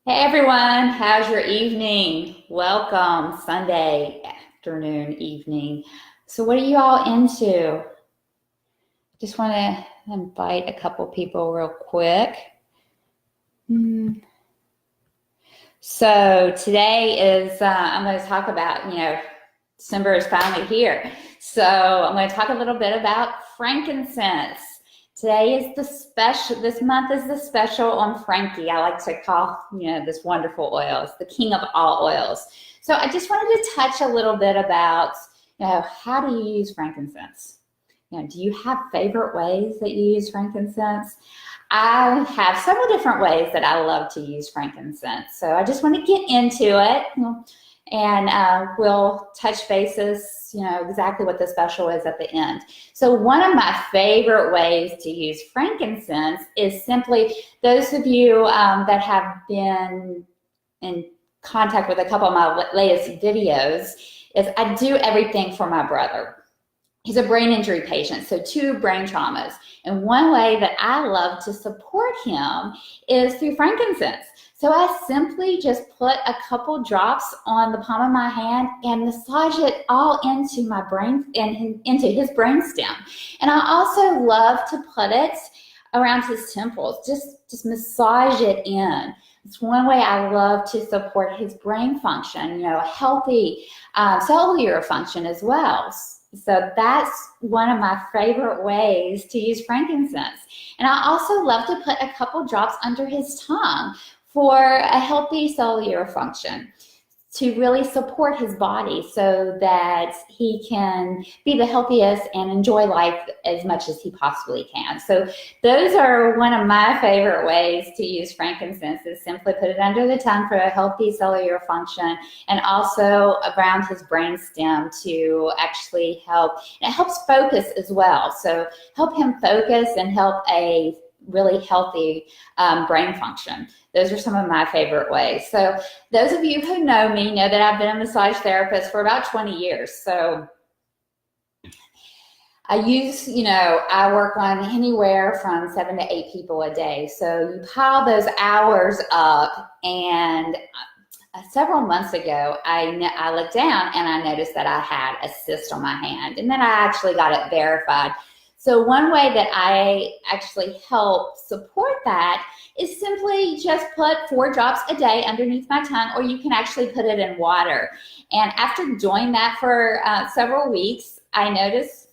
Hey everyone, how's your evening? Welcome, Sunday afternoon, evening. So, what are you all into? Just want to invite a couple people real quick. Hmm. So, today is, I'm going to talk about, December is finally here. So, I'm going to talk a little bit about frankincense. Today is the special, this month is the special on Frankie. I like to call, this wonderful oil. It's the king of all oils. So I just wanted to touch a little bit about, how do you use frankincense? Do you have favorite ways that you use frankincense? I have several different ways that I love to use frankincense. So I just want to get into it and we'll touch bases, exactly what the special is at the end. So one of my favorite ways to use frankincense is simply those of you that have been in contact with a couple of my latest videos is I do everything for my brother. He's a brain injury patient, so 2 brain traumas. And one way that I love to support him is through frankincense. So I simply just put a couple drops on the palm of my hand and massage it all into my brain and into his brainstem. And I also love to put it around his temples, just massage it in. It's one way I love to support his brain function, healthy cellular function as well. So that's one of my favorite ways to use frankincense. And I also love to put a couple drops under his tongue for a healthy cellular function to really support his body so that he can be the healthiest and enjoy life as much as he possibly can. So those are one of my favorite ways to use frankincense is simply put it under the tongue for a healthy cellular function and also around his brainstem to actually help. And it helps focus as well. So help him focus and help a really healthy brain function. Those are some of my favorite ways. So those of you who know me know that I've been a massage therapist for about 20 years. So I use, I work on anywhere from 7 to 8 people a day. So you pile those hours up, and several months ago, I looked down and I noticed that I had a cyst on my hand, and then I actually got it verified. So one way that I actually help support that is simply just put 4 drops a day underneath my tongue, or you can actually put it in water. And after doing that for several weeks, I noticed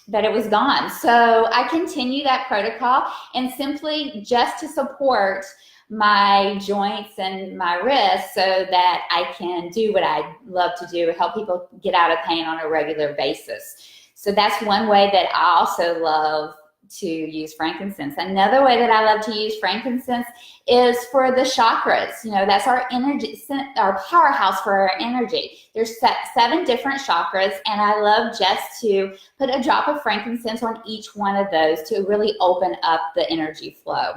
that it was gone. So I continue that protocol and simply just to support my joints and my wrists so that I can do what I love to do, help people get out of pain on a regular basis. So that's one way that I also love to use frankincense. Another way that I love to use frankincense is for the chakras. That's our energy, our powerhouse for our energy. There's 7 different chakras, and I love just to put a drop of frankincense on each one of those to really open up the energy flow.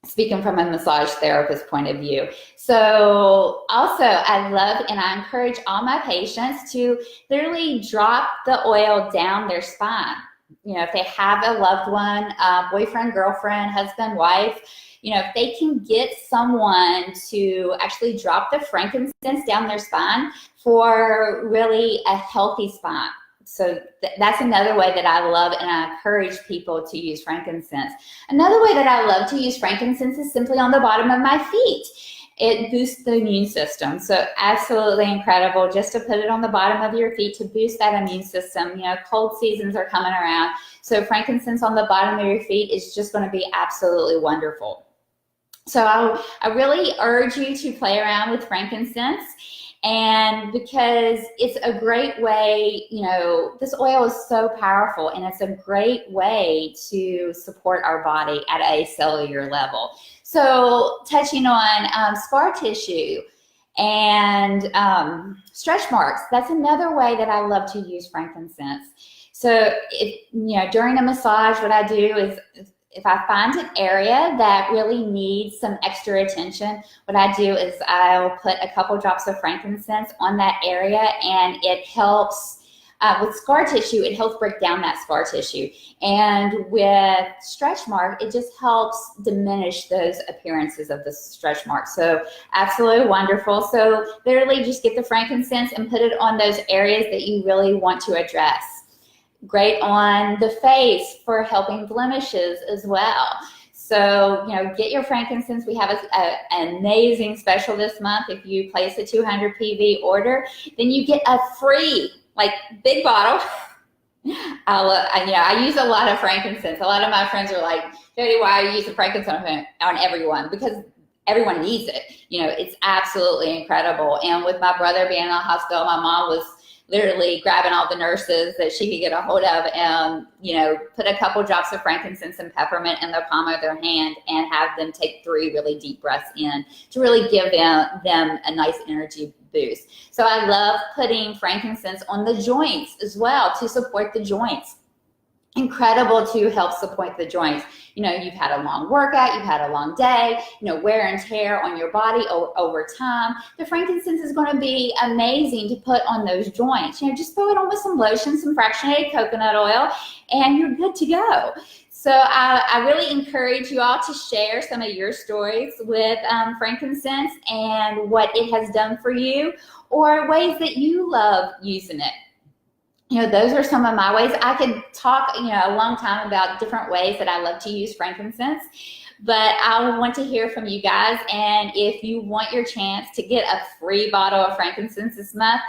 Speaking from a massage therapist point of view. So also I love and I encourage all my patients to literally drop the oil down their spine. If they have a loved one, boyfriend, girlfriend, husband, wife, if they can get someone to actually drop the frankincense down their spine for really a healthy spine. So that's another way that I love and I encourage people to use frankincense. Another way that I love to use frankincense is simply on the bottom of my feet. It boosts the immune system. So absolutely incredible just to put it on the bottom of your feet to boost that immune system. Cold seasons are coming around. So frankincense on the bottom of your feet is just going to be absolutely wonderful. So I really urge you to play around with frankincense. And because it's a great way, this oil is so powerful and it's a great way to support our body at a cellular level. So touching on scar tissue and stretch marks, that's another way that I love to use frankincense. So during a massage, what I do is if I find an area that really needs some extra attention, what I do is I'll put a couple drops of frankincense on that area, and it helps with scar tissue, it helps break down that scar tissue. And with stretch mark, it just helps diminish those appearances of the stretch mark. So absolutely wonderful. So literally just get the frankincense and put it on those areas that you really want to address. Great on the face for helping blemishes as well. So, get your frankincense. We have an amazing special this month. If you place a 200 PV order, then you get a free, big bottle. I use a lot of frankincense. A lot of my friends are like, Jody, why are you using frankincense on everyone? Because everyone needs it. It's absolutely incredible. And with my brother being in the hospital, my mom was literally grabbing all the nurses that she could get a hold of and, put a couple drops of frankincense and peppermint in the palm of their hand and have them take 3 really deep breaths in to really give them a nice energy boost. So I love putting frankincense on the joints as well to support the joints. Incredible to help support the joints. You've had a long workout, you've had a long day, wear and tear on your body over time. The frankincense is going to be amazing to put on those joints. Just throw it on with some lotion, some fractionated coconut oil, and you're good to go. So I really encourage you all to share some of your stories with frankincense and what it has done for you, or ways that you love using it. Those are some of my ways. I could talk, a long time about different ways that I love to use frankincense, but I want to hear from you guys. And if you want your chance to get a free bottle of frankincense this month,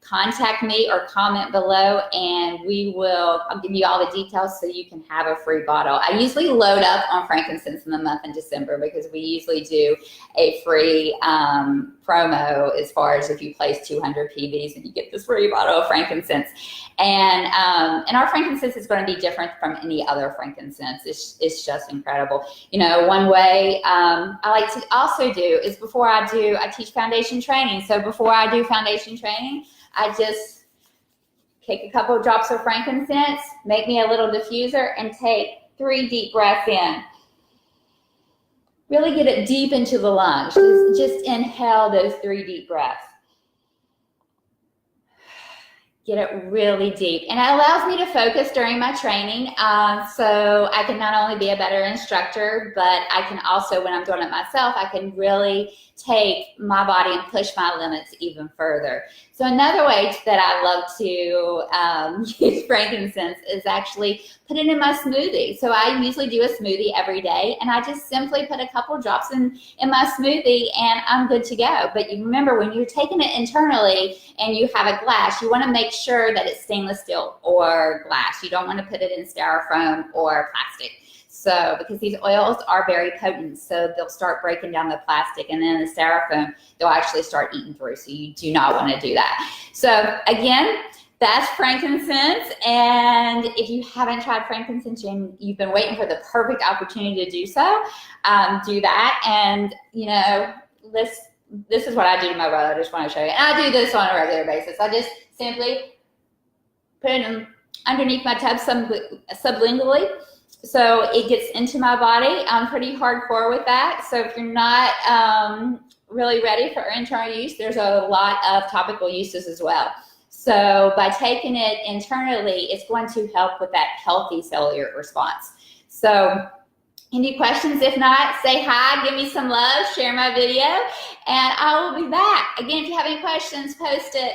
contact me or comment below, and I'll give you all the details so you can have a free bottle. I usually load up on frankincense in the month in December because we usually do a free promo as far as if you place 200 PVs and you get this free bottle of frankincense. And our frankincense is going to be different from any other frankincense. It's just incredible. One way I like to also do is I teach foundation training. So before I do foundation training, I just take a couple of drops of frankincense, make me a little diffuser, and take 3 deep breaths in. Really get it deep into the lungs. Just inhale those 3 deep breaths. Get it really deep. And it allows me to focus during my training. So I can not only be a better instructor, but I can also, when I'm doing it myself, I can really take my body and push my limits even further. So another way that I love to use frankincense is actually put it in my smoothie. So I usually do a smoothie every day, and I just simply put a couple drops in my smoothie and I'm good to go. But you remember, when you're taking it internally and you have a glass, you want to make sure that it's stainless steel or glass. You don't want to put it in styrofoam or plastic. So, because these oils are very potent, so they'll start breaking down the plastic, and then the styrofoam, they'll actually start eating through. So you do not want to do that. So again, that's frankincense. And if you haven't tried frankincense and you've been waiting for the perfect opportunity to do so, do that. And this is what I do to my brother. I just want to show you. And I do this on a regular basis. I just simply put it underneath my tub sublingually, so it gets into my body. I'm pretty hardcore with that. So if you're not really ready for internal use, there's a lot of topical uses as well. So by taking it internally, it's going to help with that healthy cellular response. So any questions? If not, say hi, give me some love, share my video, and I will be back. Again, if you have any questions, post it.